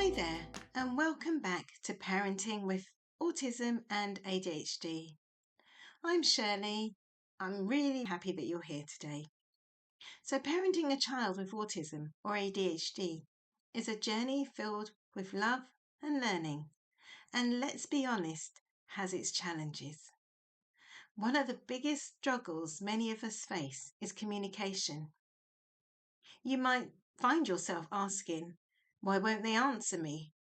Hi there, and welcome back to Parenting with Autism and ADHD. I'm Shirley. I'm really happy that you're here today. So, parenting a child with autism or ADHD is a journey filled with love and learning, and let's be honest, has its challenges. One of the biggest struggles many of us face is communication. You might find yourself asking, why won't they answer me?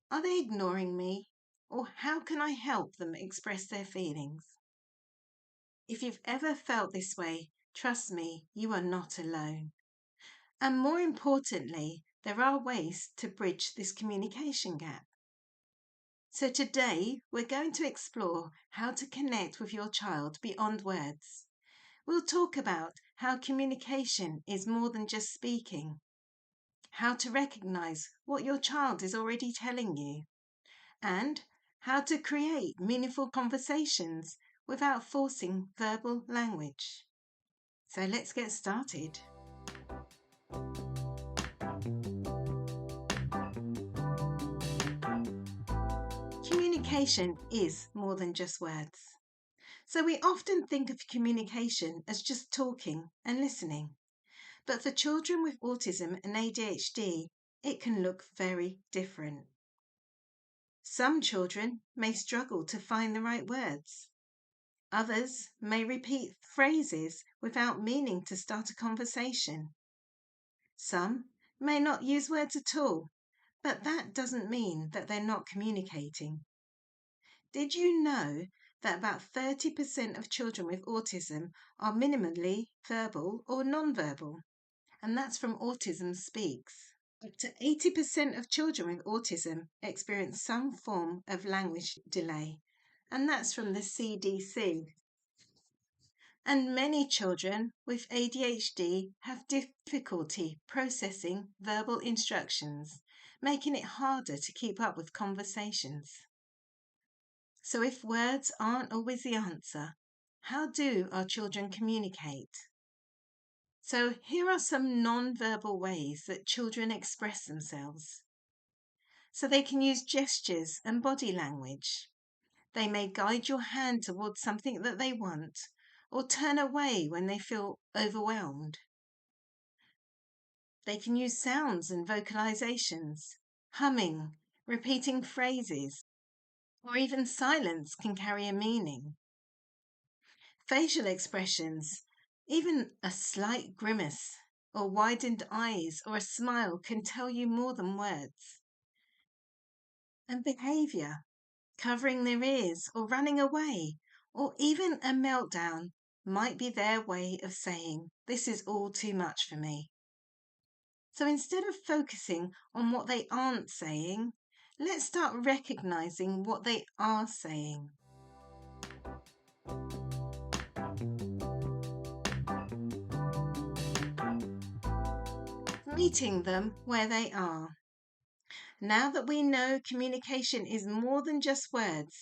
Are they ignoring me? Or how can I help them express their feelings? If you've ever felt this way, trust me, you are not alone. And more importantly, there are ways to bridge this communication gap. So today, we're going to explore how to connect with your child beyond words. We'll talk about how communication is more than just speaking, how to recognize what your child is already telling you, and how to create meaningful conversations without forcing verbal language. So let's get started. Communication is more than just words. So we often think of communication as just talking and listening. But for children with autism and ADHD, it can look very different. Some children may struggle to find the right words. Others may repeat phrases without meaning to start a conversation. Some may not use words at all, but that doesn't mean that they're not communicating. Did you know that about 30% of children with autism are minimally verbal or nonverbal? And that's from Autism Speaks. Up to 80% of children with autism experience some form of language delay, and that's from the CDC. And many children with ADHD have difficulty processing verbal instructions, making it harder to keep up with conversations. So if words aren't always the answer, how do our children communicate? So here are some non-verbal ways that children express themselves. So they can use gestures and body language. They may guide your hand towards something that they want, or turn away when they feel overwhelmed. They can use sounds and vocalizations, humming, repeating phrases, or even silence can carry a meaning. Facial expressions, even a slight grimace, or widened eyes, or a smile can tell you more than words. And behavior, covering their ears or running away, or even a meltdown, might be their way of saying, "This is all too much for me." So instead of focusing on what they aren't saying, let's start recognizing what they are saying. Meeting them where they are. Now that we know communication is more than just words,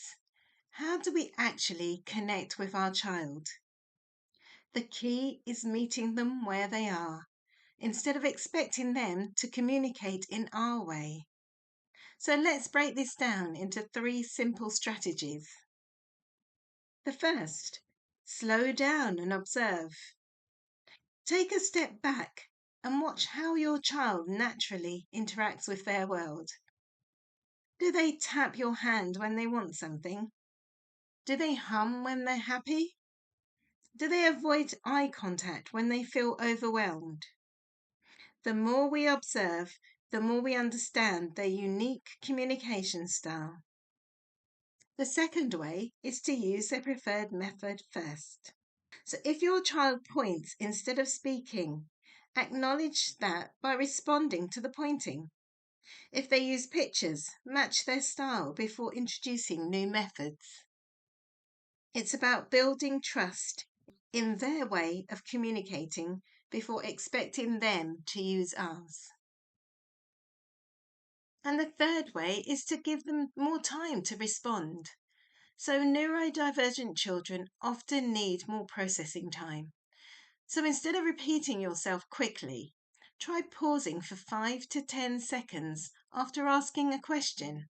how do we actually connect with our child? The key is meeting them where they are, instead of expecting them to communicate in our way. So let's break this down into 3 simple strategies. The first, slow down and observe. Take a step back and watch how your child naturally interacts with their world. Do they tap your hand when they want something? Do they hum when they're happy? Do they avoid eye contact when they feel overwhelmed? The more we observe, the more we understand their unique communication style. The second way is to use their preferred method first. So if your child points instead of speaking, acknowledge that by responding to the pointing. If they use pictures, match their style before introducing new methods. It's about building trust in their way of communicating before expecting them to use ours. And the third way is to give them more time to respond. So neurodivergent children often need more processing time. So instead of repeating yourself quickly, try pausing for 5 to 10 seconds after asking a question.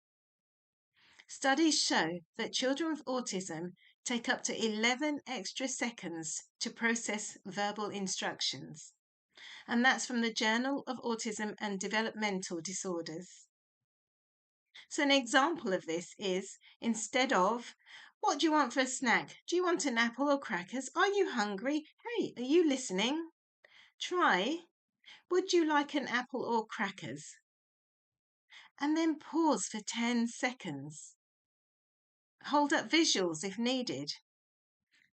Studies show that children with autism take up to 11 extra seconds to process verbal instructions, and that's from the Journal of Autism and Developmental Disorders. So, an example of this is instead of, "What do you want for a snack? Do you want an apple or crackers? Are you hungry? Hey, are you listening?" Try, "Would you like an apple or crackers?" And then pause for 10 seconds. Hold up visuals if needed.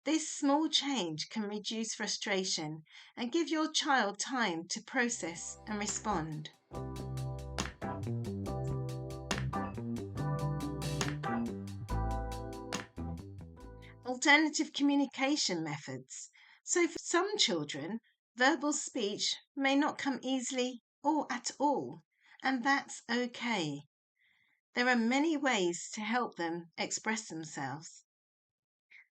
This small change can reduce frustration and give your child time to process and respond. Alternative communication methods. So, for some children, verbal speech may not come easily or at all, and that's okay. There are many ways to help them express themselves.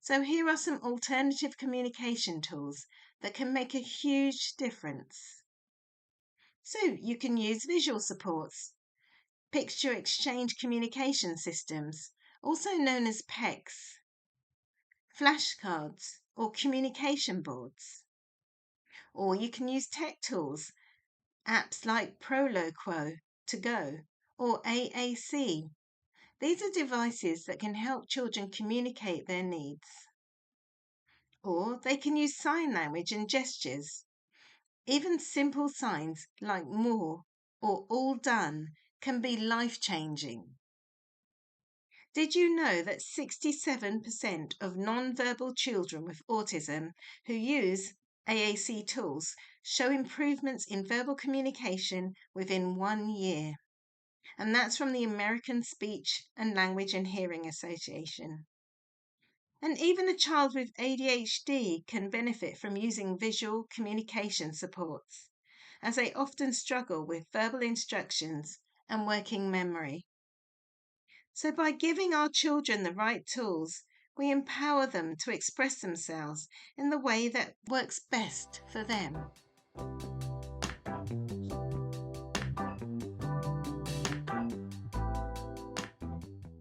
So, here are some alternative communication tools that can make a huge difference. So, you can use visual supports, picture exchange communication systems, also known as PECs, flashcards, or communication boards. Or you can use tech tools, apps like Proloquo to Go or AAC. These are devices that can help children communicate their needs. Or they can use sign language and gestures. Even simple signs like more or all done can be life-changing. Did you know that 67% of nonverbal children with autism who use AAC tools show improvements in verbal communication within 1 year? And that's from the American Speech and Language and Hearing Association. And even a child with ADHD can benefit from using visual communication supports, as they often struggle with verbal instructions and working memory. So, by giving our children the right tools, we empower them to express themselves in the way that works best for them.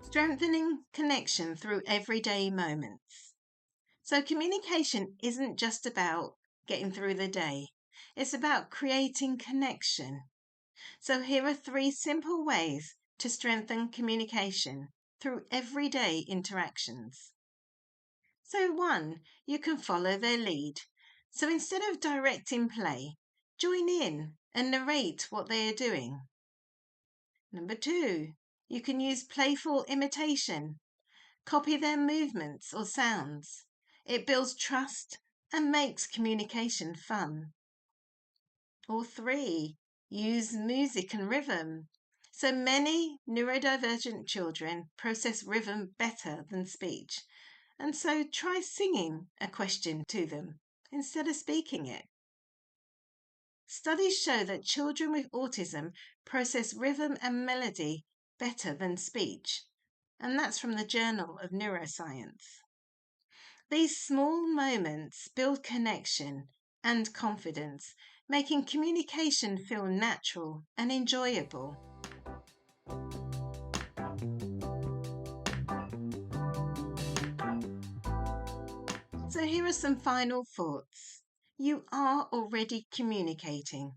Strengthening connection through everyday moments. So, communication isn't just about getting through the day, it's about creating connection. So, here are 3 simple ways to strengthen communication through everyday interactions. So, 1, you can follow their lead. So, instead of directing play, join in and narrate what they are doing. Number 2, you can use playful imitation. Copy their movements or sounds. It builds trust and makes communication fun. Or 3, use music and rhythm. So many neurodivergent children process rhythm better than speech. And so try singing a question to them instead of speaking it. Studies show that children with autism process rhythm and melody better than speech. And that's from the Journal of Neuroscience. These small moments build connection and confidence, making communication feel natural and enjoyable. So, here are some final thoughts. You are already communicating.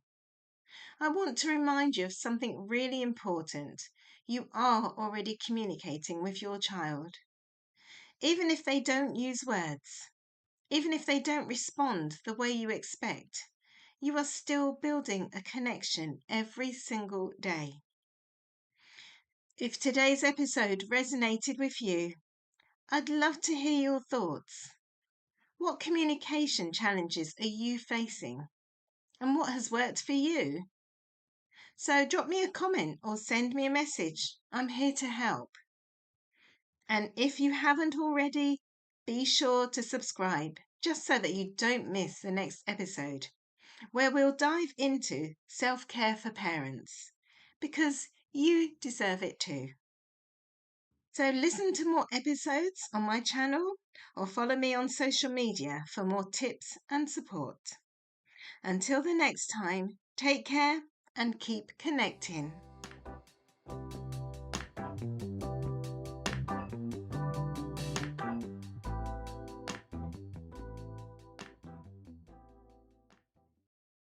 I want to remind you of something really important. You are already communicating with your child. Even if they don't use words, even if they don't respond the way you expect, you are still building a connection every single day. If today's episode resonated with you, I'd love to hear your thoughts. What communication challenges are you facing? And what has worked for you? So drop me a comment or send me a message. I'm here to help. And if you haven't already, be sure to subscribe just so that you don't miss the next episode, where we'll dive into self-care for parents, because you deserve it too. So listen to more episodes on my channel or follow me on social media for more tips and support. Until the next time, take care and keep connecting.